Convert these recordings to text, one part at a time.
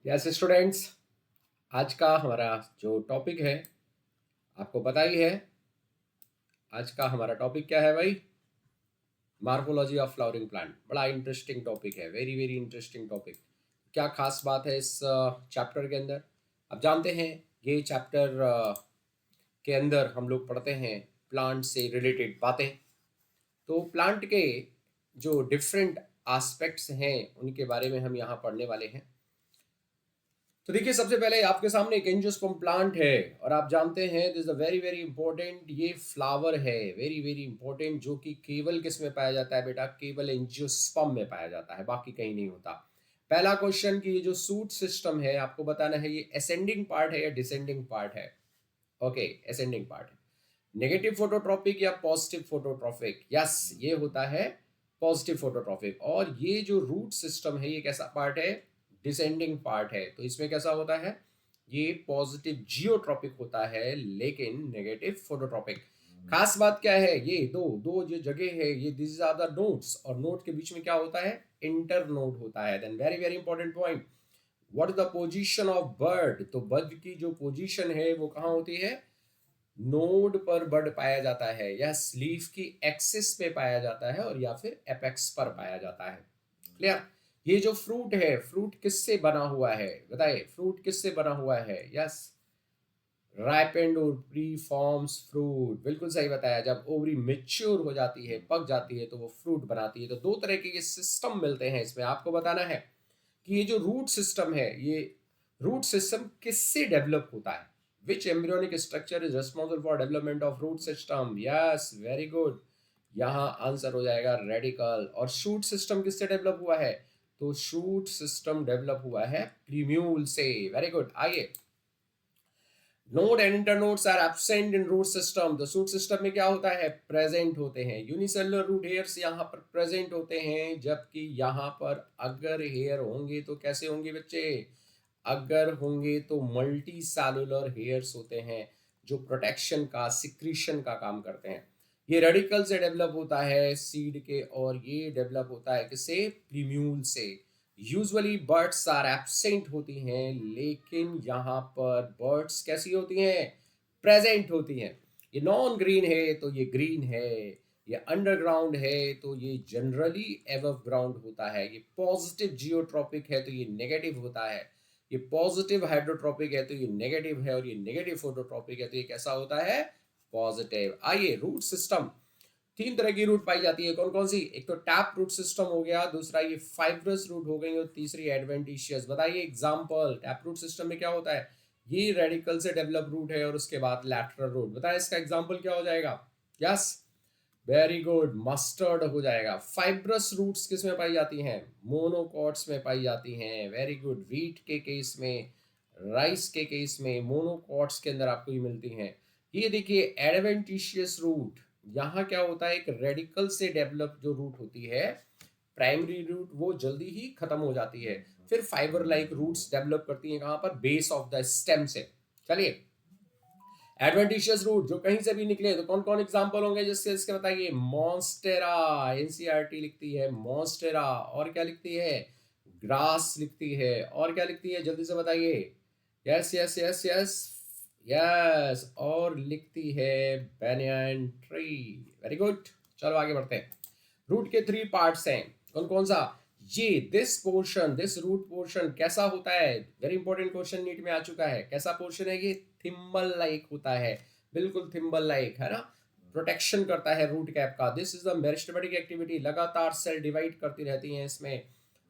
Yes students, आज का हमारा जो टॉपिक है आपको पता ही है। आज का हमारा टॉपिक क्या है भाई? Morphology of flowering plant. बड़ा इंटरेस्टिंग टॉपिक है, वेरी वेरी इंटरेस्टिंग टॉपिक। क्या खास बात है इस चैप्टर के अंदर? अब जानते हैं ये चैप्टर के अंदर हम लोग पढ़ते हैं प्लांट से रिलेटेड बातें। तो प्लांट के जो डिफरेंट एस्पेक्ट्स हैं उनके बारे में हम यहाँ पढ़ने वाले हैं। तो देखिए, सबसे पहले आपके सामने एक एंजियोस्पर्म प्लांट है और आप जानते हैं this a very very important, ये फ्लावर है, वेरी वेरी इंपॉर्टेंट, जो कि केवल किस में पाया जाता है बेटा? केवल एंजियोस्पर्म में पाया जाता है, बाकी कहीं नहीं होता। पहला क्वेश्चन कि ये जो सूट सिस्टम है आपको बताना है ये असेंडिंग पार्ट है या डिसेंडिंग पार्ट है? ओके, असेंडिंग पार्ट है। नेगेटिव फोटोट्रॉपिक या पॉजिटिव फोटोट्रॉपिक? यस, ये होता है पॉजिटिव फोटोट्रॉपिक। और ये जो रूट सिस्टम है ये कैसा पार्ट है? डिसेंडिंग पार्ट है। तो इसमें कैसा होता है? ये पॉजिटिव जियोट्रॉपिक होता है लेकिन नेगेटिव फोटोट्रॉपिक। खास बात क्या है? ये दो दो जो जगह है ये दिस आर द नोड्स, और नोड के बीच में क्या होता है? इंटर नोड होता है। Then very very important point, what is the position of bud? तो बर्ड की जो पोजीशन है वो कहाँ होती है? नोड पर बर्ड पाया जाता है या लीफ की एक्सिस पे पाया जाता है और या फिर एपेक्स पर पाया जाता है। क्लियर? ये जो फ्रूट है, फ्रूट किससे बना हुआ है बताइए? फ्रूट किससे बना हुआ है? यस, राइपेंड और प्री फॉर्म्स फ्रूट। बिल्कुल सही बताया। जब ओवरी मेच्योर हो जाती है, पक जाती है, तो वो फ्रूट बनाती है। तो दो तरह के ये सिस्टम मिलते हैं इसमें। आपको बताना है कि ये जो रूट सिस्टम है, ये रूट सिस्टम किससे डेवलप होता है? Which embryonic structure is responsible for development of root system? Yes, very good. यहाँ आंसर हो जाएगा रेडिकल। और शूट सिस्टम किससे डेवलप हुआ है? तो शूट सिस्टम डेवलप हुआ है प्रीम्यूल से। Very good. आइए, node and internodes are absent in root system. तो शूट सिस्टम में क्या होता है? प्रेजेंट होते हैं। यूनिसेलुलर रूट हेयर्स यहाँ पर प्रेजेंट होते हैं, जबकि यहाँ पर अगर हेयर होंगे तो कैसे होंगे बच्चे? अगर होंगे तो मल्टी सेलुलर हेयर्स होते हैं जो प्रोटेक्शन का, सिक्रीशन का काम करते हैं। ये रेडिकल से डेवलप होता है सीड के, और ये डेवलप होता है किससे? प्रीम्यूल से। यूजुअली बर्ड्स आर एब्सेंट होती हैं, लेकिन यहाँ पर बर्ड्स कैसी होती हैं? प्रेजेंट होती हैं। ये नॉन ग्रीन है तो ये ग्रीन है, ये अंडरग्राउंड है तो ये जनरली एबव ग्राउंड होता है। ये पॉजिटिव जियोट्रॉपिक है तो ये नेगेटिव होता है। ये पॉजिटिव हाइड्रोट्रॉपिक है तो ये नेगेटिव है, और ये नेगेटिव फोटोट्रॉपिक है तो ये कैसा होता है? पॉजिटिव। आइए, रूट सिस्टम। तीन तरह की रूट पाई जाती है। कौन कौन सी? एक तो टैप रूट सिस्टम हो गया, दूसरा ये फाइब्रस रूट हो गई, और तीसरी एडवेंटिशियस। बताइए एग्जांपल। टैप रूट सिस्टम में क्या होता है? ये रेडिकल से डेवलप रूट है और उसके बाद लैटरल रूट। बताइए इसका एग्जांपल क्या हो जाएगा? यस, वेरी गुड, मस्टर्ड हो जाएगा। फाइब्रस रूट्स किस में पाई जाती हैं? मोनोकॉट्स में पाई जाती हैं। Very good. व्हीट के केस में, राइस के केस में मोनोकॉट्स के अंदर आपको ये मिलती हैं। ये देखिए एडवेंटिशियस रूट, यहाँ क्या होता है? एक रेडिकल से डेवलप जो रूट होती है, प्राइमरी रूट, वो जल्दी ही खत्म हो जाती है। फिर फाइबर लाइक रूट्स डेवलप करती हैं कहाँ पर? बेस ऑफ द स्टेम से। चलिए, एडवेंटिशियस रूट जो कहीं से भी निकले तो कौन कौन एग्जांपल होंगे जिससे इसके बताइए? मॉन्स्टेरा, एनसीईआरटी लिखती है मॉन्स्टेरा। और क्या लिखती है? ग्रास लिखती है। और क्या लिखती है? जल्दी से बताइए। Yes yes yes yes yes, और लिखती है बैनियन ट्री। Very good. चलो आगे बढ़ते हैं। रूट के थ्री पार्ट्स हैं। कौन कौन सा? ये this portion, this root portion कैसा होता है? वेरी इंपॉर्टेंट क्वेश्चन नीट में आ चुका है। कैसा पोर्शन है ये? थिम्बल लाइक होता है। बिल्कुल थिम्बल लाइक है ना। प्रोटेक्शन करता है रूट कैप का। This is the meristematic activity. लगातार सेल डिवाइड करती रहती हैं इसमें।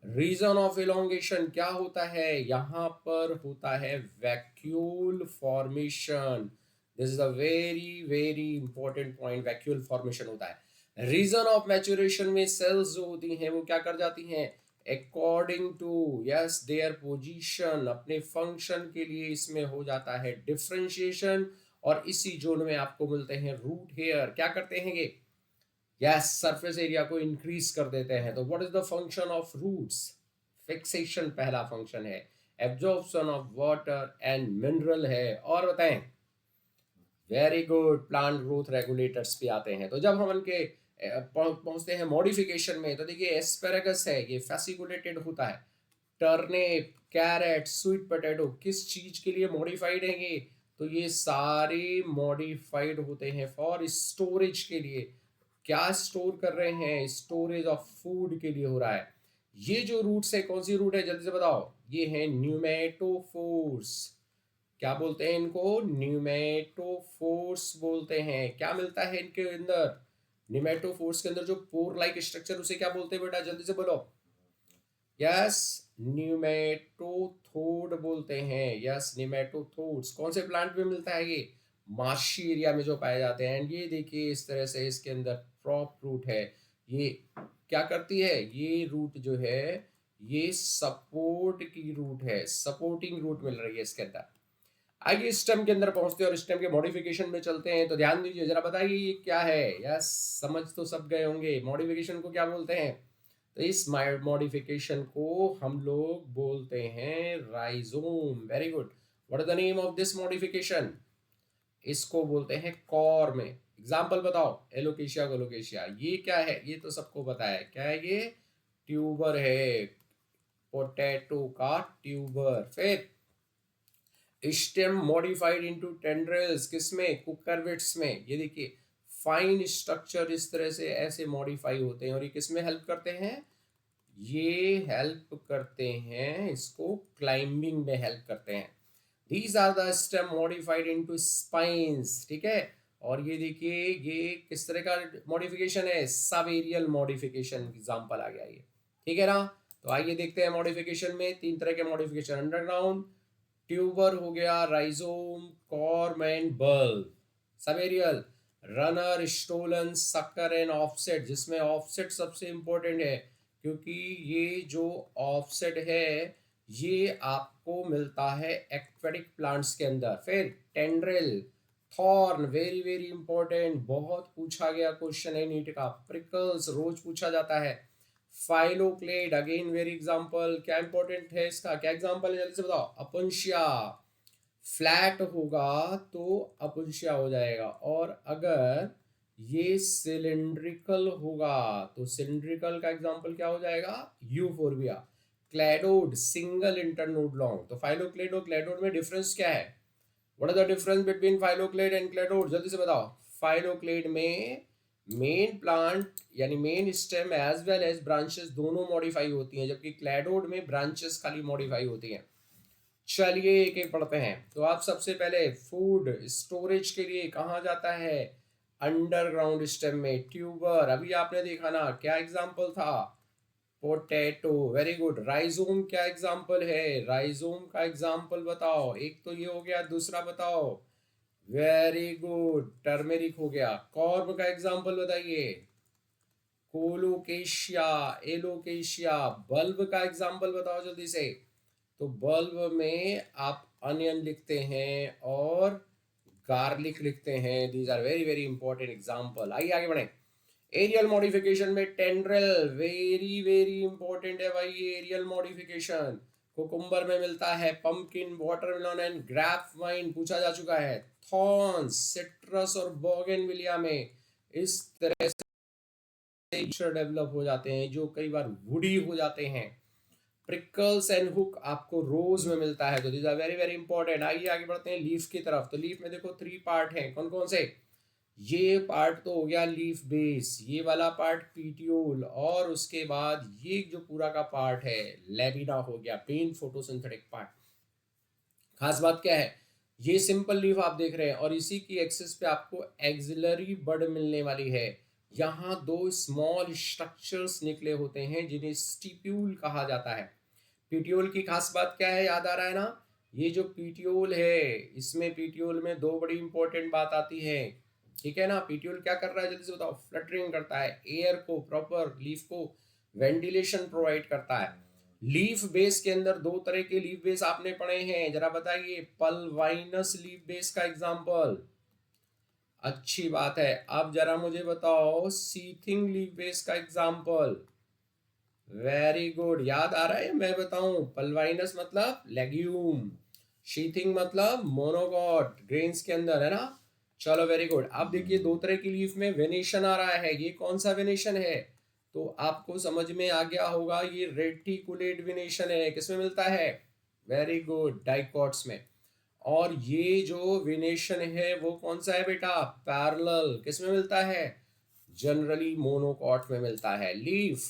रीजन ऑफ इलोंगेशन क्या होता है? यहाँ पर होता है vacuole formation. This is a very very important point. Vacuole formation होता है। रीजन ऑफ मैच्योरेशन में सेल्स जो होती हैं वो क्या कर जाती हैं? According to yes their position, अपने फंक्शन के लिए इसमें हो जाता है डिफरेंशिएशन, और इसी जोन में आपको मिलते हैं रूट हेयर। क्या करते हैं ये? यस, सरफेस एरिया को इंक्रीज कर देते हैं। तो what is the function of roots? Fixation पहला फंक्शन है, absorption of water and mineral है। और बताएं? Very good, plant growth regulators भी आते हैं। तो जब हम उनके पहुंचते हैं मॉडिफिकेशन में, तो देखिए एस्पेरेगस है, ये फैसिकुलेटेड होता है। टर्निप, कैरेट, स्वीट पोटैटो किस चीज के लिए मॉडिफाइड हैं ये? तो ये सारे मॉडिफाइड होते हैं फॉर स्टोरेज के लिए। क्या स्टोर कर रहे हैं? स्टोरेज ऑफ फूड के लिए हो रहा है। ये जो रूट्स है, कौन सी रूट है जल्दी से बताओ? ये है न्यूमेटोफोर्स। क्या बोलते हैं इनको? न्यूमेटोफोर्स बोलते हैं। क्या मिलता है इनके अंदर? न्यूमेटोफोर्स के अंदर जो पोर लाइक स्ट्रक्चर, उसे क्या बोलते हैं बेटा? जल्दी से बोलो। यस, न्यूमेटोथोड बोलते हैं। यस, न्यूमेटोथोड्स। कौन से प्लांट में मिलता है ये? मार्शी एरिया में जो पाए जाते हैं। एंड ये देखिए इस तरह से इसके अंदर क्रॉप रूट है। ये क्या करती है? ये रूट जो है ये सपोर्ट की रूट है, सपोर्टिंग रूट मिल रही है इसके अंदर। आइए स्टेम के अंदर पहुंचते हैं और स्टेम के मॉडिफिकेशन में चलते हैं। तो ध्यान दीजिए जरा, बताइए ये क्या है? यस, समझ तो सब गए होंगे। मॉडिफिकेशन को क्या बोलते हैं? तो इस मॉडिफिकेशन को हम लोग बोलते हैं rhizome. Very good. What is the name of this modification? इसको बोलते हैं कॉर्म। एग्जाम्पल बताओ। Alocasia, colocasia. ये क्या है? ये तो सबको पता है। क्या है ये? ट्यूबर है, पोटैटो का ट्यूबर। फिर स्टेम मॉडिफाइड इनटू टेंड्रिल्स, किसमें? कुकरविट्स में। ये देखिए फाइन स्ट्रक्चर इस तरह से ऐसे मॉडिफाई होते हैं। और ये किसमें हेल्प करते हैं? ये हेल्प करते हैं, इसको क्लाइंबिंग में हेल्प करते हैं। These are the stem modified into spines. ठीक है। और ये देखिए ये किस तरह का मॉडिफिकेशन है? सब एरियल मॉडिफिकेशन एग्जाम्पल आ गया ये। ठीक है ना? तो आइए देखते हैं मॉडिफिकेशन में। तीन तरह के मॉडिफिकेशन, अंडरग्राउंड, ट्यूबर हो गया, राइजोम, कॉर्म एंड बल्ब। सब aerial, runner, stolon, sucker and offset, जिसमें ऑफसेट सबसे इंपॉर्टेंट है क्योंकि ये जो ऑफसेट है ये आपको मिलता है एक्वेटिक प्लांट्स के अंदर। फिर tendril, thorn, very very important, बहुत पूछा गया क्वेश्चन है नीट का। प्रिकल्स रोज पूछा जाता है। Phylloclade, again very example. क्या इंपॉर्टेंट है इसका? क्या एग्जांपल है जल्दी से बताओ? अपुंशिया। फ्लैट होगा तो अपुंशिया हो जाएगा। और अगर ये सिलिंड्रिकल होगा तो सिलिंड्रिकल का एग्जांपल क्या हो जाएगा? Euphorbia. Cladode, single internode long. तो फाइलोक्लेड और क्लैडोड में डिफरेंस क्या है? What is the difference between phylloclade and cladode? जल्दी से बताओ। फाइलोक्लेड में मेन प्लांट यानी main stem as well as branches दोनों मॉडिफाई होती हैं, जबकि क्लैडोड में ब्रांचेस खाली मॉडिफाई होती हैं। चलिए एक एक पढ़ते हैं। तो आप सबसे पहले फूड स्टोरेज के लिए कहाँ जाता है? अंडरग्राउंड स्टेम में। ट्यूबर अभी आपने देखा ना, क्या एग्जांपल था? पोटैटो। Very good. राइजोम क्या एग्जांपल है? राइजोम का एग्जांपल बताओ। एक तो ये हो गया, दूसरा बताओ। वेरी गुड, टर्मेरिक हो गया। कॉर्म का एग्जांपल बताइए। Colocasia, alocasia. बल्ब का एग्जांपल बताओ जल्दी से। तो बल्ब में आप अनियन लिखते हैं और गार्लिक लिखते हैं। These are very very important example. आइए आगे बढ़े। एरियल मॉडिफिकेशन में टेंड्रिल वेरी वेरी इंपॉर्टेंट है भाई। ये एरियल मॉडिफिकेशन कुकुम्बर में मिलता है। Pumpkin, watermelon and grape vine पूछा जा चुका है। थॉर्न्स, सिट्रस और बोगेनविलिया में इस तरह से डेवलप हो जाते हैं जो कई बार वुडी हो जाते हैं। प्रिकल्स एंड हुक आपको रोज में मिलता है। तो these are very very important. आइए आगे बढ़ते हैं लीफ की तरफ। तो लीफ में देखो थ्री पार्ट हैं। कौन कौन से? ये पार्ट तो हो गया लीफ बेस, ये वाला पार्ट पीटियोल, और उसके बाद ये जो पूरा का पार्ट है लेबिना हो गया, पेन फोटोसिंथेटिक पार्ट। खास बात क्या है? ये सिंपल लीफ आप देख रहे हैं और इसी की एक्सिस पे आपको एक्सिलरी बड मिलने वाली है। यहाँ दो स्मॉल स्ट्रक्चर्स निकले होते हैं जिन्हें स्टिप्यूल कहा जाता है। पीटियोल की खास बात क्या है? याद आ रहा है ना? ये जो पीटियोल है इसमें पीटियोल में दो बड़ी इंपॉर्टेंट बात आती है। ठीक है ना? पीटियोल क्या कर रहा है जल्दी से बताओ? फ्लटरिंग करता है, एयर को, प्रॉपर लीफ को वेंटिलेशन प्रोवाइड करता है। लीफ बेस के अंदर दो तरह के लीफ बेस आपने पढ़े हैं, जरा बताइए। पल्वाइनस लीफ बेस का एग्जांपल। अच्छी बात है। अब जरा मुझे बताओ सीथिंग लीफ बेस का एग्जांपल। वेरी गुड, याद आ रहा है? मैं बताऊं, पल्वाइनस मतलब लेग्यूम, शीथिंग मतलब मोनोकॉट, ग्रेन्स के अंदर है ना। चलो वेरी गुड। अब देखिए दो तरह की लीफ में वेनेशन आ रहा है। ये कौन सा वेनेशन है? तो आपको समझ में आ गया होगा ये रेटिकुलेट वेनेशन है, किसमें मिलता है? वेरी गुड, डाइकॉट्स में। और ये जो वेनेशन है वो कौन सा है बेटा? पैरेलल, किसमें मिलता है? जनरली मोनोकॉट में मिलता है। लीफ,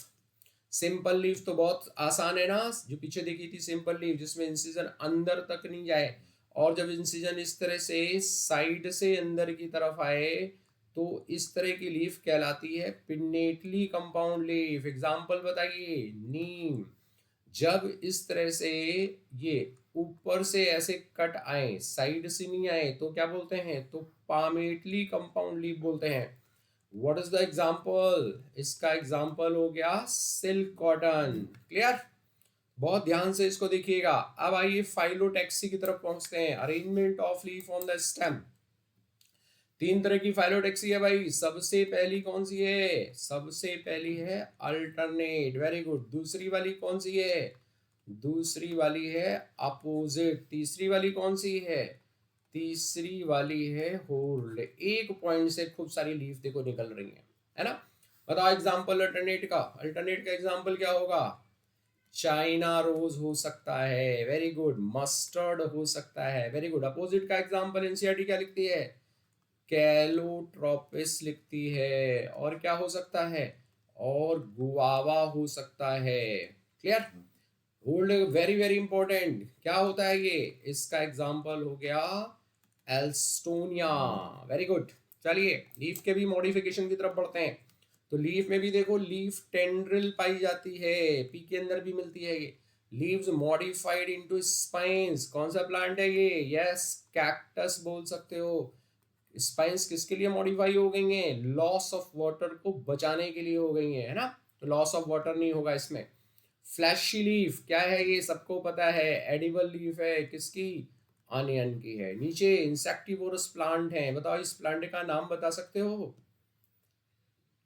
सिंपल लीफ तो बहुत आसान है ना, जो पीछे देखी थी सिंपल लीफ, जिसमें इंसिजन अंदर तक नहीं जाए, और जब इंसिजन इस तरह से साइड से अंदर की तरफ आए तो इस तरह की लीफ कहलाती है पिन्नेटली कंपाउंड लीफ। एग्जांपल बताइए, नीम। जब इस तरह से ये ऊपर से ऐसे कट आए, साइड से नहीं आए, तो क्या बोलते हैं? तो पामेटली कंपाउंड लीफ बोलते हैं। What is the example? इसका एग्जाम्पल हो गया सिल्क कॉटन। क्लियर? बहुत ध्यान से इसको देखिएगा। अब आइए फाइलोटेक्सी की तरफ पहुंचते हैं। Arrangement of leaf on the stem. तीन तरह की फाइलोटेक्सी है भाई। सबसे पहली कौन सी है? सबसे पहली है अल्टरनेट, वेरी गुड। दूसरी वाली कौन सी है? दूसरी वाली है अपोजिट। तीसरी वाली कौन सी है? तीसरी वाली है होल्ड। एक पॉइंट से खूब सारी लीफ देखो निकल रही है ना? बताओ एग्जांपल अल्टरनेट का। अल्टरनेट का एग्जांपल क्या होगा? चाइना रोज हो सकता है, वेरी गुड। मस्टर्ड हो सकता है, वेरी गुड। अपोजिट का एग्जांपल एनसीईआरटी क्या लिखती है? कैलोट्रोपिस लिखती है। और क्या हो सकता है? और गुआवा हो सकता है। Clear? Hold, very very important. क्या होता है ये? इसका एग्जांपल हो गया एल्स्टोनिया, वेरी गुड। चलिए लीफ के भी मॉडिफिकेशन की तरफ बढ़ते हैं। तो लीफ में भी देखो, लीफ टेंड्रिल पाई जाती है, पी के अंदर भी मिलती है ये। Leaves modified into spines. कौन सा प्लांट है ये? यस, कैक्टस बोल सकते हो। स्पाइंस किसके लिए मॉडिफाई हो गई हैं? लॉस ऑफ वाटर को बचाने के लिए हो गई हैं, है ना? तो लॉस ऑफ वाटर नहीं होगा इसमें। फ्लैशी लीफ क्या है? ये सबको पता है, एडिबल लीफ है। किसकी? अनियन की है। नीचे इंसेक्टिवोरस प्लांट है। बताओ इस प्लांट का नाम बता सकते हो?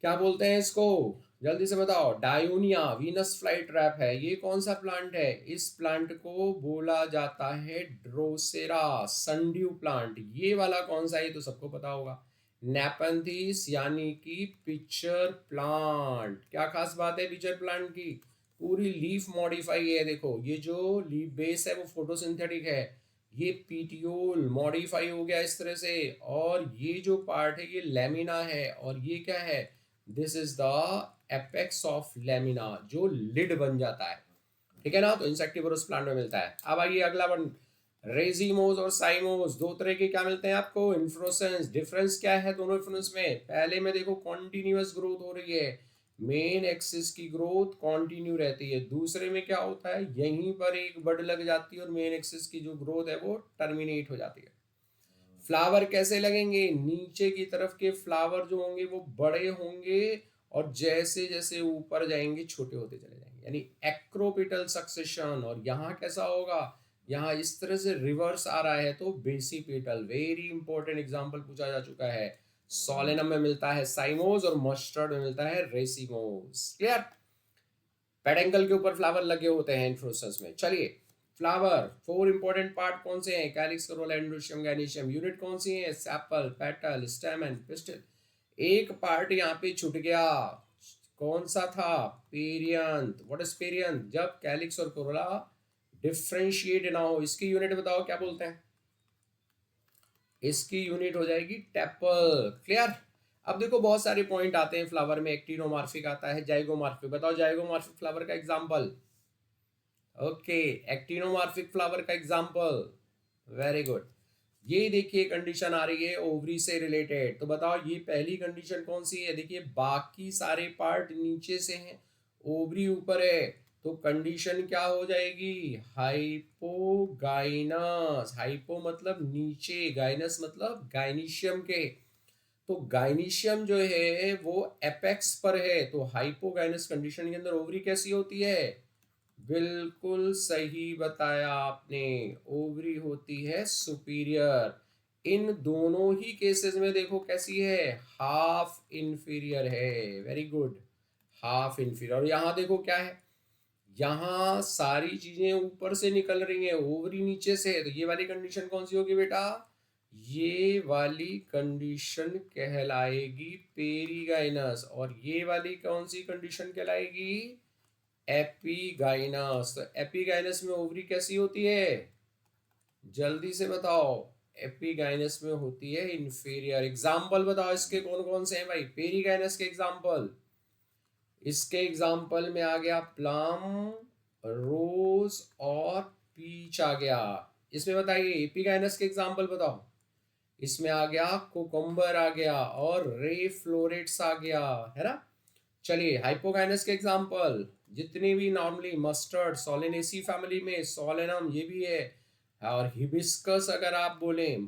क्या बोलते हैं इसको? जल्दी से बताओ। डायोनिया, वीनस फ्लाई ट्रैप है। ये कौन सा प्लांट है? इस प्लांट को बोला जाता है ड्रोसेरा, सनड्यू प्लांट। ये वाला कौन सा है? तो सबको पता होगा, नेपेंथिस, यानी कि पिक्चर प्लांट। क्या खास बात है पिक्चर प्लांट की? पूरी लीफ मॉडिफाई है। देखो ये जो लीफ बेस है वो फोटोसिंथेटिक है, ये पीटियोल मॉडिफाई हो गया इस तरह से, और ये जो पार्ट है ये लेमिना है, और ये क्या है? This is the apex of lamina, जो लिड बन जाता है। ठीक है ना? तो इंसेक्टिवोरस प्लांट में मिलता है। अब आइए अगला वन, रेजिमोस और साइमोस। दो तरह के क्या मिलते हैं आपको? इन्फ्लोरेसेंस। डिफरेंस क्या है दोनों इन्फ्लोरेंस में? पहले में देखो कॉन्टिन्यूअस ग्रोथ हो रही है, मेन एक्सिस की ग्रोथ कॉन्टिन्यू रहती है। दूसरे में क्या होता है? यहीं पर एक बड लग जाती है और मेन एक्सिस की जो ग्रोथ है वो टर्मिनेट हो जाती है। फ्लावर कैसे लगेंगे? नीचे की तरफ के फ्लावर जो होंगे वो बड़े होंगे, और जैसे जैसे ऊपर जाएंगे छोटे होते चले जाएंगे, यानी एक्रोपिटल सक्सेशन। और यहाँ कैसा होगा? यहाँ इस तरह से रिवर्स आ रहा है, तो बेसिपेटल। वेरी इंपॉर्टेंट एग्जांपल पूछा जा चुका है। सोलेनम में मिलता है साइमोस और मस्टर्ड में मिलता है रेसिमोस। क्लियर? पेडेंकल के ऊपर फ्लावर लगे होते हैं इन्फ्लोरेसेंस में। चलिए फ्लावर, फोर इंपॉर्टेंट पार्ट कौन से हैं? Calyx, corolla, androecium, gynoecium. Unit कौन सी है? Sepal, petal, stamen, pistil. एक पार्ट यहाँ पे छूट गया, कौन सा था? पेरियंथ। What is perianth? जब कैलिक्स और कोरोला डिफरेंशिएट ना हो। इसकी यूनिट बताओ क्या बोलते हैं? इसकी यूनिट हो जाएगी टेपल। क्लियर? अब देखो बहुत सारे पॉइंट आते हैं फ्लावर में। एक्टिनोमार्फिक आता है, जाइगोमार्फिक। बताओ जाइगोमार्फिक फ्लावर का एग्जांपल। ओके, एक्टिनोमार्फिक फ्लावर का एग्जांपल, वेरी गुड। ये देखिए कंडीशन आ रही है ओवरी से रिलेटेड। तो बताओ ये पहली कंडीशन कौन सी है? देखिए बाकी सारे पार्ट नीचे से हैं, ओवरी ऊपर है, तो कंडीशन क्या हो जाएगी? हाइपोगाइनस। हाइपो मतलब नीचे, गाइनस मतलब गाइनीशियम के। तो गाइनीशियम जो है वो एपेक्स पर है, तो हाइपोगाइनस कंडीशन के अंदर ओवरी कैसी होती है? बिल्कुल सही बताया आपने, ओवरी होती है सुपीरियर। इन दोनों ही केसेस में देखो कैसी है? हाफ इंफीरियर है, वेरी गुड, हाफ इंफीरियर। और यहाँ देखो क्या है? यहाँ सारी चीजें ऊपर से निकल रही हैं, ओवरी नीचे से है, तो ये वाली कंडीशन कौन सी होगी बेटा? ये वाली कंडीशन कहलाएगी पेरीगाइनस, और ये वाली कौन सी कंडीशन कहलाएगी? एपीगाइनस। तो एपीगाइनस में ओवरी कैसी होती है? जल्दी से बताओ। एपीगाइनस में होती है इंफीरियर। एग्जाम्पल बताओ इसके कौन कौन से हैं भाई पेरीगाइनस के एग्जाम्पल? इसके एग्जाम्पल में आ गया प्लम, रोज और पीच आ गया। इसमें बताइए एपीगाइनस के एग्जाम्पल बताओ। इसमें आ गया कुकुम्बर आ गया और रे फ्लोरेट्स आ गया, है ना। चलिए हाइपोगाइनस के एग्जाम्पल जितने भी नॉर्मली मस्टर्ड सोलेनेसी फैमिली में सोलेनम ये भी है, और हिबिस्कस अगर आप बोलें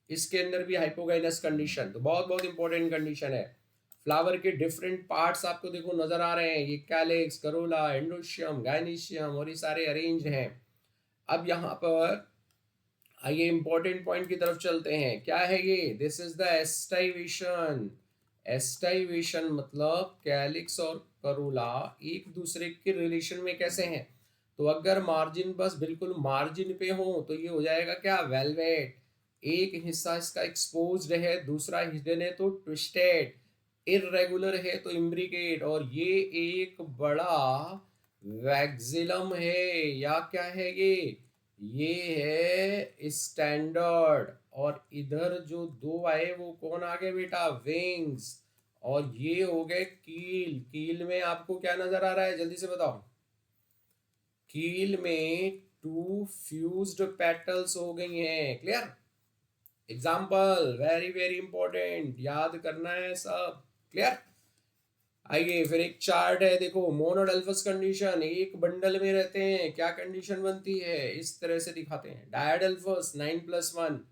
इसके अंदर भी हाइपोगाइनस कंडीशन, तो बहुत बहुत इंपॉर्टेंट कंडीशन है। फ्लावर के डिफरेंट पार्ट्स आपको देखो नजर आ रहे हैं, ये कैलिक्स, करोला, एंडोशियम, गाइनिशियम और ये सारे अरेंज हैं। अब यहाँ पर आइए इंपॉर्टेंट पॉइंट की तरफ चलते हैं। क्या है ये? This is the aestivation. Aestivation मतलब कैलिक्स और करोला एक दूसरे के रिलेशन में कैसे हैं? तो अगर मार्जिन बस बिल्कुल मार्जिन पे हो तो ये हो जाएगा क्या? वेलवेट। एक हिस्सा इसका एक्सपोज्ड है, दूसरा हिडन है तो ट्विस्टेड। इररेगुलर है तो इम्ब्रिकेट। और ये एक बड़ा वैक्सिलम है, या क्या है ये है स्टैंडर्ड। और इधर जो दो आए वो कौन आ गए बेटा? विंग्स। और ये हो गए कील। कील में आपको क्या नजर आ रहा है? जल्दी से बताओ। कील में टू फ्यूज्ड पेटल्स हो गई हैं। Clear? Example very very important, याद करना है सब। क्लियर? आइए फिर एक चार्ट है, देखो मोनोडेल्फस कंडीशन, एक बंडल में रहते हैं, क्या कंडीशन बनती है? इस तरह से दिखाते हैं। डायडेल्फस 9+1,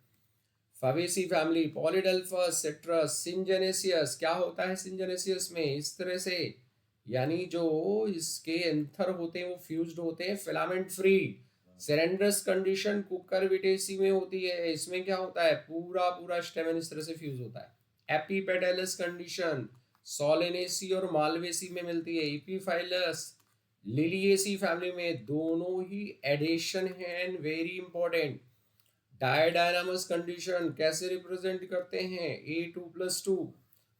फवेसी फैमिली, पॉलीडेल्फस, सिट्रस, सिंजेनेसियस, क्या होता है सिंजेनेसियस में? इस तरह से, यानी जो इसके एंथर होते हैं वो फ्यूज्ड होते हैं, फिलामेंट फ्री। सेरेंड्रस कंडीशन कुकरविटेसी में होती है, इसमें क्या होता है? पूरा पूरा स्टेमन इस तरह से फ्यूज होता है। एपीपेटलस कंडीशन सोलेनेसी और मालवेसी में मिलती है। एपीफाइलस लिलिएसी फैमिली में, दोनों ही एडेशन है एंड वेरी इंपॉर्टेंट। डायडायनामस कंडीशन कैसे रिप्रेजेंट करते हैं? A2+2,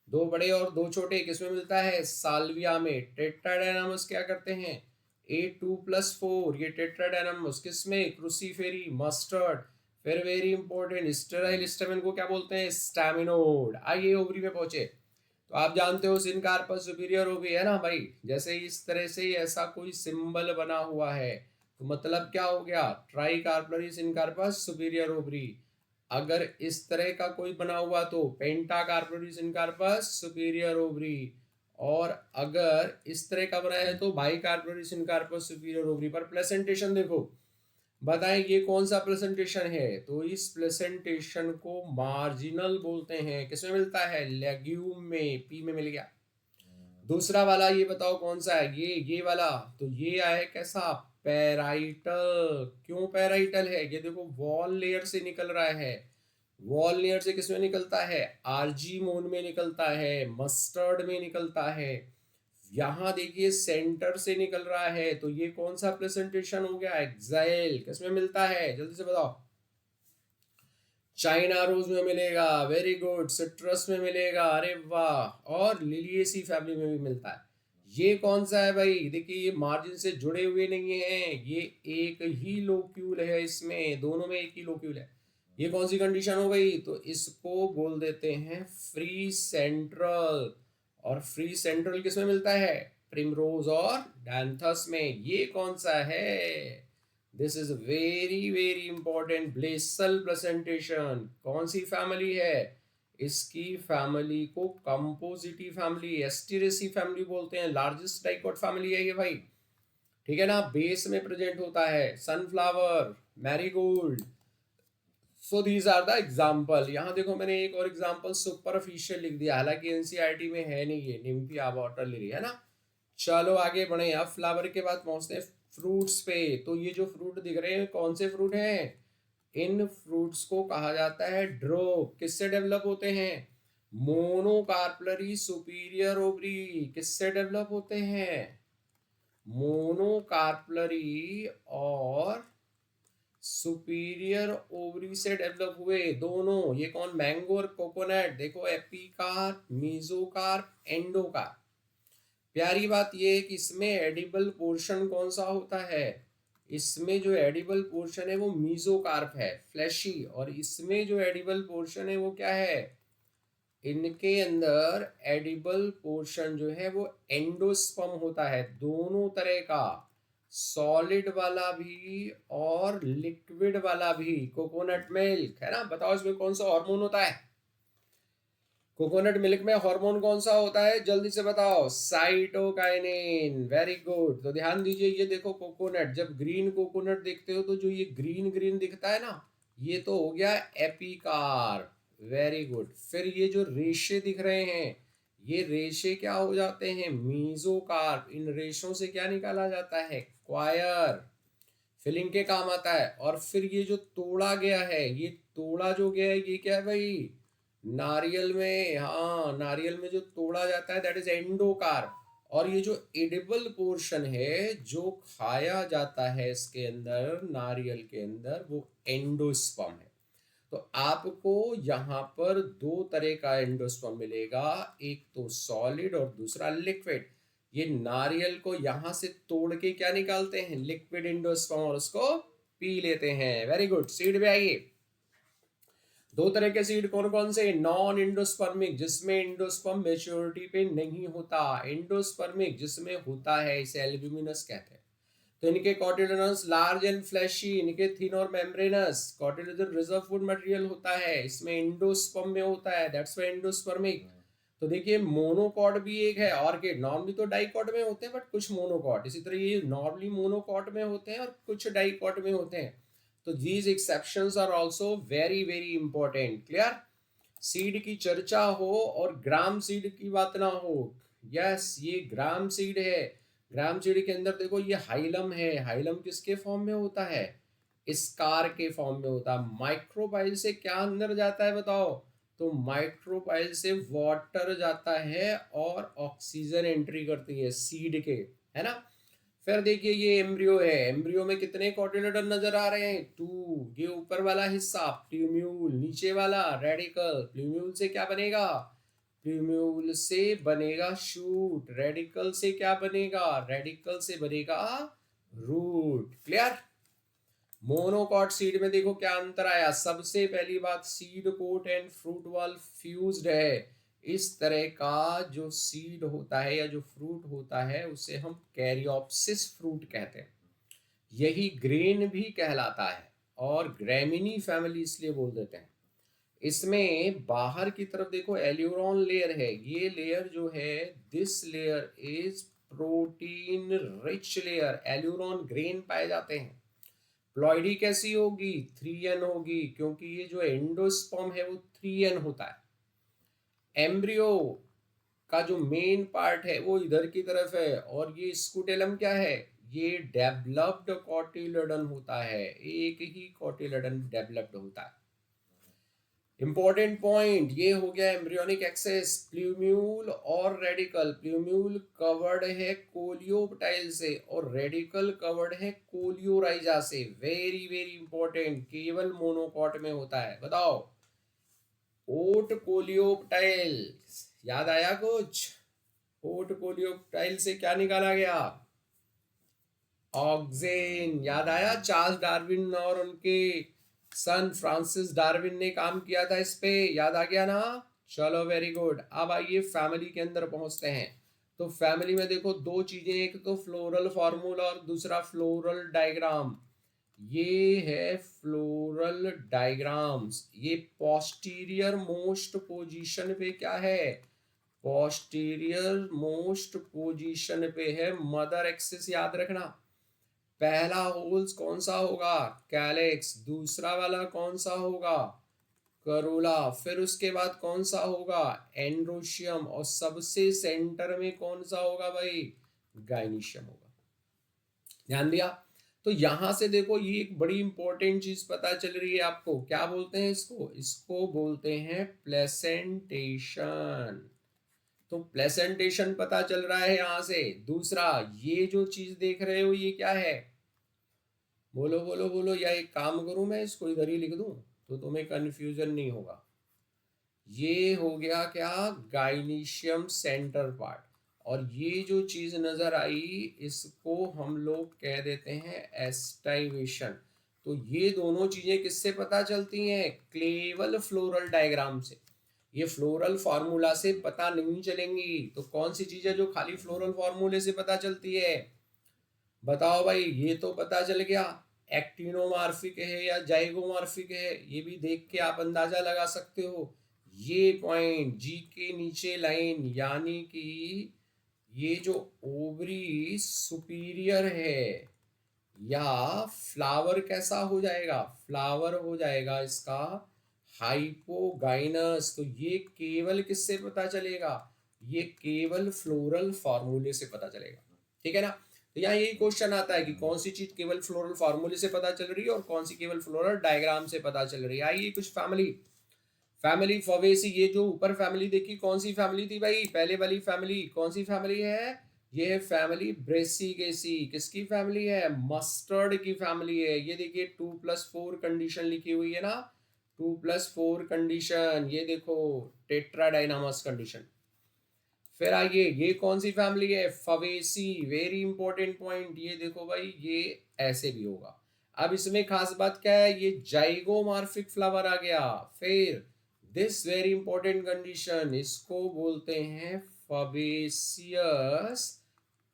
दो बड़े और दो छोटे, किसमें मिलता है? साल्विया में। टेट्राडायनामस क्या करते हैं? A2+4, ये टेट्राडायनामस किसमें? क्रूसीफेरी, मस्टर्ड। फिर वेरी इंपॉर्टेंट स्टेराइल स्टेमन को क्या बोलते हैं? स्टैमिनोड। आइए ओवरी में पहुंचे। तो आप जानते हो सिनकार्पस सुपीरियर ओवरी है ना भाई, जैसे इस तरह से ऐसा कोई सिंबल बना हुआ है तो मतलब क्या हो गया? Try carpellary syncarpous superior ovary. अगर इस तरह का कोई बना हुआ तो पेंटा कार्पलरी सिनकार्पस सुपीरियर ओवरी। और अगर इस तरह का बना है तो by carpellary syncarpous superior ovary. पर प्रेजेंटेशन देखो, बताएं ये कौन सा प्रेजेंटेशन है? तो इस प्रेजेंटेशन को मार्जिनल बोलते हैं। किसमें मिलता है? लेग्यूम में, पी में मिल गया। दूसरा वाला ये बताओ कौन सा है? ये वाला। तो ये आया कैसा? पैराइटल। क्यों पैराइटल है? ये देखो वॉल लेयर से निकल रहा है। वॉल लेयर से किसमें निकलता है? आर्जीमोन में निकलता है, मस्टर्ड में निकलता है। यहाँ देखिए सेंटर से निकल रहा है, तो ये कौन सा प्रेजेंटेशन हो गया? एक्साइल। किसमें मिलता है? जल्दी से बताओ। चाइना रोज में मिलेगा, वेरी गुड। सिट्रस में मिलेगा, अरे वाह। और लिलिएसी फैमिली में भी मिलता है। ये कौन सा है भाई? देखिए ये मार्जिन से जुड़े हुए नहीं है, ये एक ही लोक्यूल है, इसमें दोनों में एक ही लोक्यूल है। ये कौन सी कंडीशन हो गई? तो इसको बोल देते हैं फ्री सेंट्रल। और फ्री सेंट्रल किसमें मिलता है? प्रिमरोज और डैंथस में। ये कौन सा है? This is very very important, basal presentation. कौन सी फैमिली है? इसकी फैमिली को कंपोजिटी फैमिली, एस्टेरेसी फैमिली बोलते हैं। लार्जेस्ट डाइकोट फैमिली है ये भाई, ठीक है ना। बेस में प्रेजेंट होता है, sunflower, marigold. So these are the example. यहाँ देखो मैंने एक और एग्जाम्पल सुपरफिशियल लिख दिया, हालांकि एनसीईआरटी में है नहीं ये, निम्फिया वाटर लिली, है ना। चलो आगे बढ़े। अब फ्लावर के बाद पहुंचते हैं फ्रूट्स पे। तो ये जो फ्रूट दिख रहे हैं कौन से फ्रूट हैं? इन फ्रूट्स को कहा जाता है ड्रोप। किससे डेवलप होते हैं? Monocarpellary superior ovary. किससे डेवलप होते हैं? मोनोकार्पलरी और सुपीरियर ओवरी से डेवलप हुए दोनों। ये कौन? मैंगो और कोकोनट। देखो एपिकार्प, मीजोकार्प, एंडोकार्प। प्यारी बात ये है कि इसमें एडिबल पोर्शन कौन सा होता है? इसमें जो एडिबल पोर्शन है वो मीजोकार्प है, फ्लैशी। और इसमें जो एडिबल पोर्शन है वो क्या है? इनके अंदर एडिबल पोर्शन जो है वो एंडोस्पर्म होता है, दोनों तरह का, सॉलिड वाला भी और लिक्विड वाला भी। कोकोनट मिल्क है ना, बताओ इसमें कौन सा हार्मोन होता है? कोकोनट मिल्क में हार्मोन कौन सा होता है? जल्दी से बताओ। साइटोकाइनिन। Very good. तो ध्यान दीजिए, ये देखो कोकोनट, जब ग्रीन कोकोनट देखते हो तो जो ये ग्रीन ग्रीन दिखता है ना, ये तो हो गया एपिकार। Very good. फिर ये जो रेशे दिख रहे हैं, ये रेशे क्या हो जाते हैं? मीजोकार्प। इन रेशों से क्या निकाला जाता है? क्वायर। फिलिंग के काम आता है। और फिर ये जो तोड़ा गया है, ये तोड़ा जो गया है, ये क्या है भाई? नारियल में। हाँ, नारियल में जो तोड़ा जाता है दैट इज एंडोकार्प। और ये जो एडिबल पोर्शन है जो खाया जाता है इसके अंदर, नारियल के अंदर, वो एंडोस्पर्म है। तो आपको यहाँ पर दो तरह का एंडोस्पर्म मिलेगा, एक तो सॉलिड और दूसरा लिक्विड। ये नारियल को यहाँ से तोड़ के क्या निकालते हैं? लिक्विड एंडोस्पर्म, और उसको पी लेते हैं। Very good. सीड पे आइए। दो तरह के सीड कौन कौन से? नॉन एंडोस्पर्मिक, जिसमें एंडोस्पर्म मेच्योरिटी पे नहीं होता। एंडोस्पर्मिक जिसमें होता है, इसे एल्ब्यूमिनस कहते हैं। तो इनके कॉटिलेडोनस लार्ज एंड फ्लैशी, इनके थिन और मेम्ब्रेनस। कॉटिलेडोन रिजर्व फूड मटेरियल होता है, इसमें एंडोस्पर्म में होता है, दैट्स व्हाई एंडोस्पर्मिक। तो देखिए मोनोकॉट भी एक है, ऑर्किड। नॉर्मली तो डाइकॉट में होते हैं, बट कुछ मोनोकॉट। इसी तरह ये नॉर्मली मोनोकॉट में होते हैं और कुछ डाइकॉट में होते हैं। तो these exceptions are also very very important. Clear? Seed की चर्चा हो और ग्राम सीड की बात ना हो। यस, ये ग्राम सीड है। ग्राम सीड के अंदर देखो ये हाइलम है। हाइलम किसके फॉर्म में होता है? स्कार के फॉर्म में होता है। माइक्रोपाइल से क्या अंदर जाता है बताओ? तो माइक्रोपाइल से वाटर जाता है और ऑक्सीजन एंट्री करती है सीड के, है ना। फिर देखिए ये एम्ब्रियो है। एम्ब्रियो में कितने कॉटिलेडन नजर आ रहे हैं? टू। ये ऊपर वाला हिस्सा प्ल्यूम्यूल, नीचे वाला रेडिकल। प्ल्यूम्यूल से क्या बनेगा? प्ल्यूम्यूल से बनेगा शूट। रेडिकल से क्या बनेगा? रेडिकल से बनेगा रूट। क्लियर? मोनोकॉट सीड में देखो क्या अंतर आया। सबसे पहली बात, seed coat and fruit wall fused है। इस तरह का जो सीड होता है या जो फ्रूट होता है उसे हम कैरियोप्सिस फ्रूट कहते हैं। यही ग्रेन भी कहलाता है और ग्रेमिनी फैमिली इसलिए बोल देते हैं। इसमें बाहर की तरफ देखो एल्यूरोन लेयर है। ये लेयर जो है, this layer is protein rich layer. Aleurone grain पाए जाते हैं। प्लॉइडी कैसी होगी? 3n होगी, क्योंकि ये जो एंडोस्पर्म है वो 3n होता है। एम्ब्रियो का जो मेन पार्ट है वो इधर की तरफ है। और ये स्कूटेलम क्या है? ये डेवलप्ड कॉटिलेडन होता है। एक ही कॉटिलेडन डेवलप्ड होता है। इंपॉर्टेंट पॉइंट ये हो गया एम्ब्रियोनिक एक्सेस। प्ल्यूम्यूल और रेडिकल। प्ल्यूम्यूल कवर्ड है कोलियोप्टाइल से और रेडिकल कवर्ड है कोलियोराइजा से। वेरी वेरी इंपॉर्टेंट, केवल मोनोकॉट में होता है। बताओ, ओट कोलियोप्टाइल याद आया कुछ? ओट कोलियोप्टाइल से क्या निकाला गया? ऑक्जेन। याद आया? चार्ल्स डार्विन और उनके सन फ्रांसिस डार्विन ने काम किया था इस पे। याद आ गया ना? चलो वेरी गुड। अब आइए फैमिली के अंदर पहुंचते हैं। तो फैमिली में देखो दो चीजें, एक तो फ्लोरल फॉर्मूला और दूसरा फ्लोरल डायग्राम। ये है फ्लोरल डायग्राम्स। ये पोस्टीरियर मोस्ट पोजीशन पे क्या है? पोस्टीरियर मोस्ट पोजीशन पे है मदर एक्सिस। याद रखना। पहला होल्स कौन सा होगा? कैलेक्स। दूसरा वाला कौन सा होगा? करोला। फिर उसके बाद कौन सा होगा? एंड्रोशियम। और सबसे सेंटर में कौन सा होगा भाई? गाइनिशियम होगा। ध्यान दिया? तो यहां से देखो ये एक बड़ी इंपॉर्टेंट चीज पता चल रही है आपको। क्या बोलते हैं इसको? इसको बोलते हैं प्लेसेंटेशन। तो प्लेसेंटेशन पता चल रहा है यहां से। दूसरा, ये जो चीज देख रहे हो ये क्या है? बोलो बोलो बोलो, या एक काम करूं मैं इसको इधर ही लिख दूं तो तुम्हें कंफ्यूजन नहीं होगा। ये हो गया क्या, गाइनीशियम सेंटर पार्ट। और ये जो चीज नजर आई इसको हम लोग कह देते हैं एस्टाइवेशन। तो ये दोनों चीजें किससे पता चलती हैं, क्लेवल फ्लोरल डायग्राम से। ये फ्लोरल फार्मूला से पता नहीं चलेंगी। तो कौन सी चीजें जो खाली फ्लोरल फार्मूले से पता चलती है, बताओ भाई। ये तो पता चल गया एक्टिनोमार्फिक है या जाइगोमार्फिक है, ये भी देख के आप अंदाजा लगा सकते हो। ये पॉइंट जी के नीचे लाइन, यानी कि ये जो ओवरी सुपीरियर है, या फ्लावर कैसा हो जाएगा, फ्लावर हो जाएगा इसका हाइपोगाइनस। तो ये केवल किससे पता चलेगा, ये केवल फ्लोरल फार्मूले से पता चलेगा। ठीक है ना। तो यहाँ यही क्वेश्चन आता है कि कौन सी चीज केवल फ्लोरल फार्मूले से पता चल रही है और कौन सी केवल फ्लोरल डायग्राम से पता चल रही है। आइए कुछ फैमिली फवेसी, ये जो ऊपर फैमिली देखी कौन सी फैमिली थी भाई, पहले वाली फैमिली कौन सी फैमिली है, ये फैमिली ब्रेसिगेसी। किसकी फैमिली है, मस्टर्ड की फैमिली है। ये देखिए 2+4 कंडीशन लिखी हुई है ना, 2+4 कंडीशन, ये देखो टेट्राडाइनामस कंडीशन। फिर आइए ये कौन सी फैमिली है, फवेसी, वेरी इंपॉर्टेंट पॉइंट। ये देखो भाई ये ऐसे भी होगा। अब इसमें खास बात क्या है, ये जाइगोमार्फिक फ्लावर आ गया। फिर दिस वेरी इंपॉर्टेंट कंडीशन, इसको बोलते हैं फबेसियस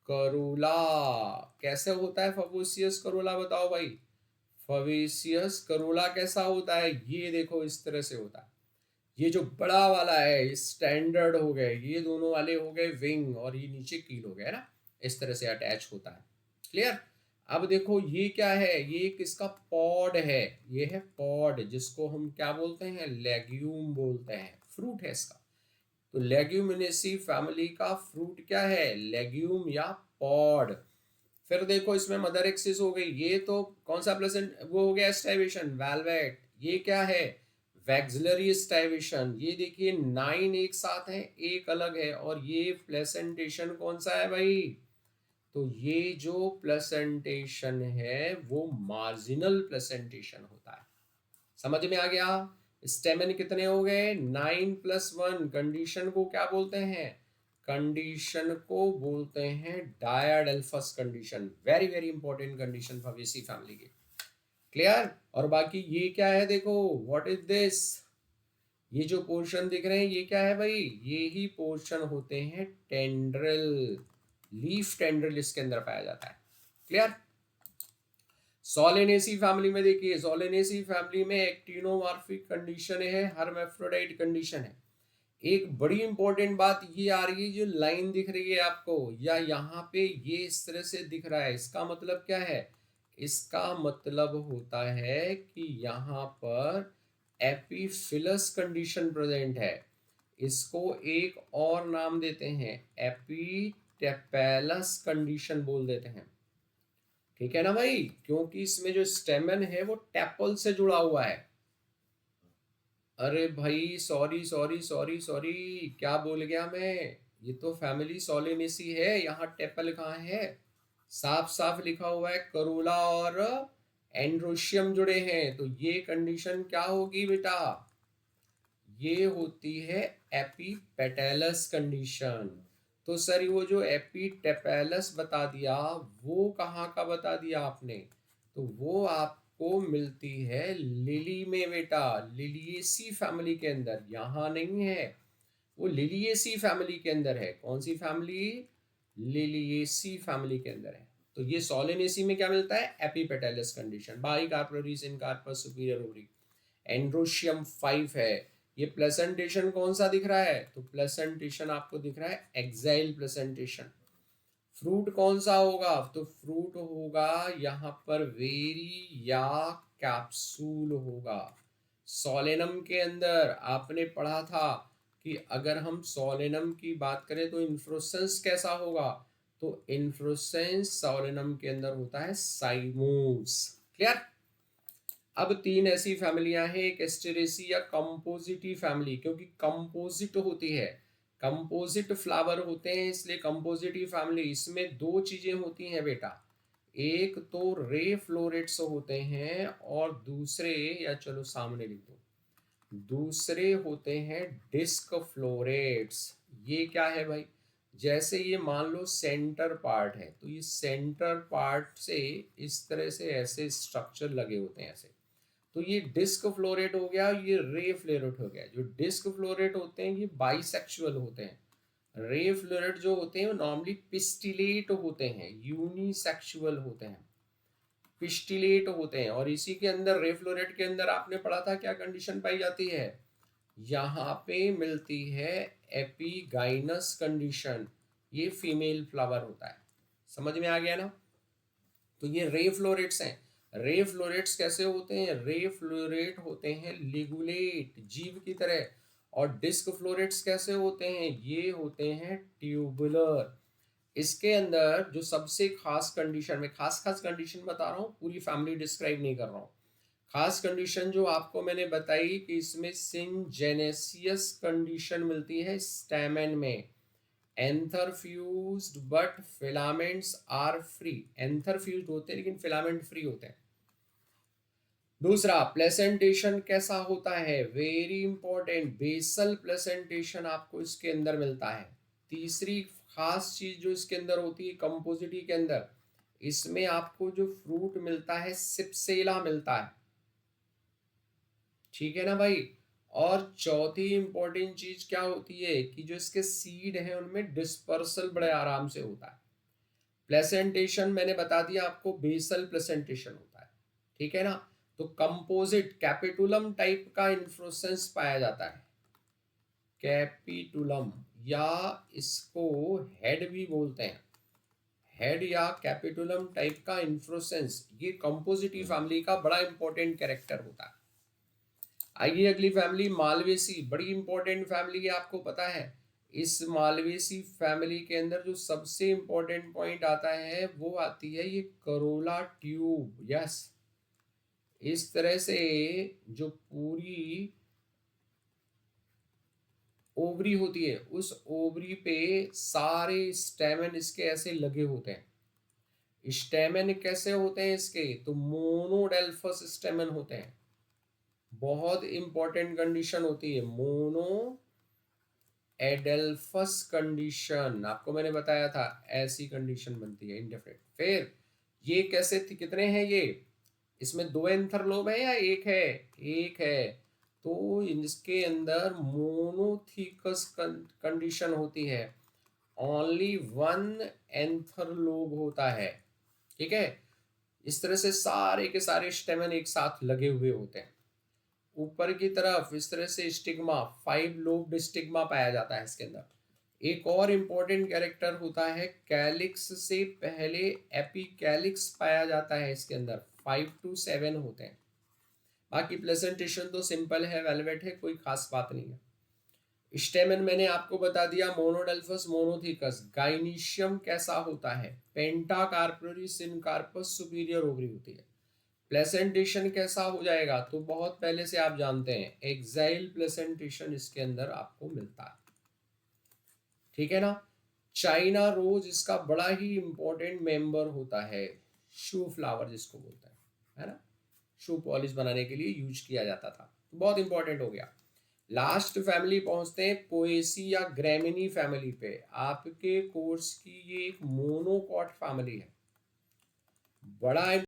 करोला। कैसे होता है फबेसियस करोला, बताओ भाई। फबेसियस करोला कैसा होता है, ये देखो इस तरह से होता है। ये जो बड़ा वाला है स्टैंडर्ड हो गए, ये दोनों वाले हो गए विंग, और ये नीचे कील हो गया ना, इस तरह से अटैच होता है। क्लियर। अब देखो ये क्या है, ये किसका पॉड है, ये है पॉड, जिसको हम क्या बोलते हैं, लेग्यूम बोलते हैं, फ्रूट है इसका। तो लेग्यूमिनेसी फैमिली का फ्रूट क्या है, लेग्यूम या पॉड। फिर देखो इसमें मदर एक्सिस हो गई, ये तो कौन सा प्लेसेंट वो हो गया स्टाइवेशन, वेलवेट। ये क्या है, वैक्सिलरी स्टाइवेशन। ये देखिए 9 एक साथ है, एक अलग है। और ये प्लेसेंटेशन कौन सा है भाई, तो ये जो प्लेसेंटेशन है वो मार्जिनल प्लेसेंटेशन होता है। समझ में आ गया। स्टेमन कितने हो गए, 9+1। कंडीशन को क्या बोलते हैं, कंडीशन को बोलते हैं diadelphous condition. Very very important condition Fabaceae family की। क्लियर। और बाकी ये क्या है, देखो व्हाट इज दिस, ये जो पोर्शन दिख रहे हैं ये क्या है भाई, ये ही पोर्शन होते हैं टेंड्रिल, लीफ टेंड्रिल इसके अंदर पाया जाता है। क्लियर। सोलेनेसी फैमिली में देखिए, सोलेनेसी फैमिली में एक्टिनोमॉर्फिक कंडीशन है, हर्माफ्रोडाइट कंडीशन है। एक बड़ी इंपॉर्टेंट बात ये आ रही है, जो लाइन दिख रही है आपको, या यहाँ पे ये इस तरह से दिख रहा है, इसका मतलब क्या है, इसका मतलब होता है कि यहाँ पर एपीफिलस कंडीशन प्रेजेंट है। इसको एक और नाम देते हैं, एपीटेपेलस कंडीशन बोल देते हैं। ठीक है ना भाई, क्योंकि इसमें जो स्टेमन है वो टेपल से जुड़ा हुआ है। अरे भाई सॉरी सॉरी सॉरी सॉरी, क्या बोल गया मैं, ये तो फैमिली सोलेनेसी है, यहाँ टेपल कहाँ है, साफ साफ लिखा हुआ है करोला और एंड्रोशियम जुड़े हैं। तो ये कंडीशन क्या होगी बेटा, ये होती है एपीपेटैलस कंडीशन। तो सर वो जो एपीटेपेलस बता दिया वो कहाँ का बता दिया आपने, तो वो आपको मिलती है लिली में बेटा, लिलिएसी फैमिली के अंदर, यहाँ नहीं है, वो लिलिएसी फैमिली के अंदर है। कौन सी फैमिली, लिलिएसी फैमिली के अंदर है। तो ये सोलेनेसी में क्या मिलता है, epipetalous condition, bicarpellary syncarpous superior ovary. Androecium 5 है। ये प्लेसेंटेशन कौन सा दिख रहा है, तो प्लेसेंटेशन आपको दिख रहा है एक्साइल प्लेसेंटेशन। फ्रूट कौन सा होगा, तो फ्रूट होगा यहाँ पर वेरी या कैप्सूल होगा। सोलेनम के अंदर आपने पढ़ा था कि अगर हम सोलेनम की बात करें तो इन्फ्लोरेसेंस कैसा होगा, तो इन्फ्लोरेसेंस सोलेनम के अंदर होता है साइमोस। क्लियर। अब 3 ऐसी फैमिलियां हैं, एक एस्टेरेसी या कंपोजिटी फैमिली, क्योंकि कंपोजिट होती है, कंपोजिट फ्लावर होते हैं, इसलिए कंपोजिटी फैमिली। इसमें 2 चीजें होती हैं बेटा, एक तो रे फ्लोरेट्स होते हैं और दूसरे, या चलो सामने लिख दो, दूसरे होते हैं डिस्क फ्लोरेट्स। ये क्या है भाई? जैसे ये मान लो सेंटर पार्ट है, तो ये सेंटर पार्ट से इस तरह से ऐसे स्ट्रक्चर लगे होते हैं ऐसे, तो ये डिस्क फ्लोरेट हो गया, ये रे फ्लोरेट हो गया। जो डिस्क फ्लोरेट होते हैं ये बाइसेक्सुअल होते हैं, रे फ्लोरेट जो होते हैं वो नॉर्मली पिस्टिलेट होते हैं, यूनिसेक्सुअल होते हैं, पिस्टिलेट होते हैं। और इसी के अंदर रे फ्लोरेट के अंदर आपने पढ़ा था क्या कंडीशन पाई जाती है? यहाँ पे मिलती है एपिगाइनस कंडीशन, ये फीमेल फ्लावर होता है। समझ में आ गया ना? तो ये रे फ्लोरेट्स हैं। रे फ्लोरेट्स कैसे होते हैं? रे फ्लोरेट होते हैं लिगुलेट, जीव की तरह। और डिस्क फ्लोरेट्स कैसे होते हैं? ये होते हैं ट्यूबुलर। इसके अंदर जो सबसे खास कंडीशन, में खास खास कंडीशन बता रहा हूँ, पूरी फैमिली डिस्क्राइब नहीं कर रहा हूँ। खास कंडीशन जो आपको मैंने बताई कि इसमें सिंजेनेसियस कंडीशन मिलती है स्टैमेन में, anther fused but filaments are free. Anther fused होते हैं लेकिन फिलामेंट फ्री होते हैं। दूसरा, प्लेसेंटेशन कैसा होता है? वेरी इंपॉर्टेंट, बेसल प्लेसेंटेशन आपको इसके अंदर मिलता है। तीसरी खास चीज जो इसके अंदर होती है कंपोजिटी के अंदर, इसमें आपको जो फ्रूट मिलता है सिप्सेला मिलता है। ठीक है ना भाई? और चौथी इंपॉर्टेंट चीज क्या होती है कि जो इसके सीड हैं उनमें डिस्पर्सल बड़े आराम से होता है। प्लेसेंटेशन मैंने बता दिया आपको, बेसल प्लेसेंटेशन होता है। ठीक है ना? तो कंपोजिट कैपिटुलम टाइप का इन्फ्लोरेसेंस पाया जाता है, कैपिटुलम, या इसको हेड भी बोलते हैं, हेड या कैपिटुलम टाइप का इन्फ्लोरेसेंस, ये कंपोजिटी फैमिली का बड़ा इंपॉर्टेंट कैरेक्टर होता है। आइए अगली फैमिली, मालवेसी, बड़ी इंपॉर्टेंट फैमिली है, आपको पता है। इस मालवेसी फैमिली के अंदर जो सबसे इंपॉर्टेंट पॉइंट आता है वो आती है ये करोला ट्यूब। यस, इस तरह से जो पूरी ओवरी होती है, उस ओवरी पे सारे स्टेमन इसके ऐसे लगे होते हैं। स्टेमन कैसे होते हैं इसके? तो मोनोडेल्फस स्टेमन होते हैं। बहुत इंपॉर्टेंट कंडीशन होती है मोनो एडेल्फस कंडीशन, आपको मैंने बताया था ऐसी कंडीशन बनती है इंडेफिनिट। फिर ये कैसे थी, कितने हैं ये? इसमें दो एंथर लोब है या एक है? एक है। तो इसके अंदर मोनोथीकस कंडीशन होती है, ओनली वन एंथर लोब होता है। ठीक है? इस तरह से सारे के सारे स्टेमन एक साथ लगे हुए होते हैं। ऊपर की तरफ इस तरह से स्टिग्मा, 5 लोब्ड स्टिग्मा पाया जाता है इसके अंदर। एक और इम्पोर्टेंट कैरेक्टर होता है, कैलिक्स से पहले एपिकैलिक्स पाया जाता है इसके अंदर, 5 to 7 होते हैं। बाकी प्रेजेंटेशन तो सिंपल है, वेलवेट है, कोई खास बात नहीं है। स्टेमन मैंने आपको बता दिया, मोनोडेल्फस, मोनोथीकस। गाइनीशियम कैसा होता है? पेंटाकार्पोरी सिनकार्पस सुपीरियर ओवरी होती है। प्लेसेंटेशन कैसा हो जाएगा? तो बहुत पहले से आप जानते हैं, एक्साइल प्लेसेंटेशन इसके अंदर आपको मिलता है। ठीक है ना? चाइना रोज इसका बड़ा ही इंपॉर्टेंट मेंबर होता है, शू फ्लावर जिसको बोलते हैं, है ना? शू पॉलिश बनाने के लिए यूज किया जाता था, तो बहुत इंपॉर्टेंट हो गया। लास्ट फैमिली पहुंचते हैं, पोएसी या ग्रेमिनी फैमिली पे। आपके कोर्स की ये एक मोनोकॉट फैमिली है, बड़ा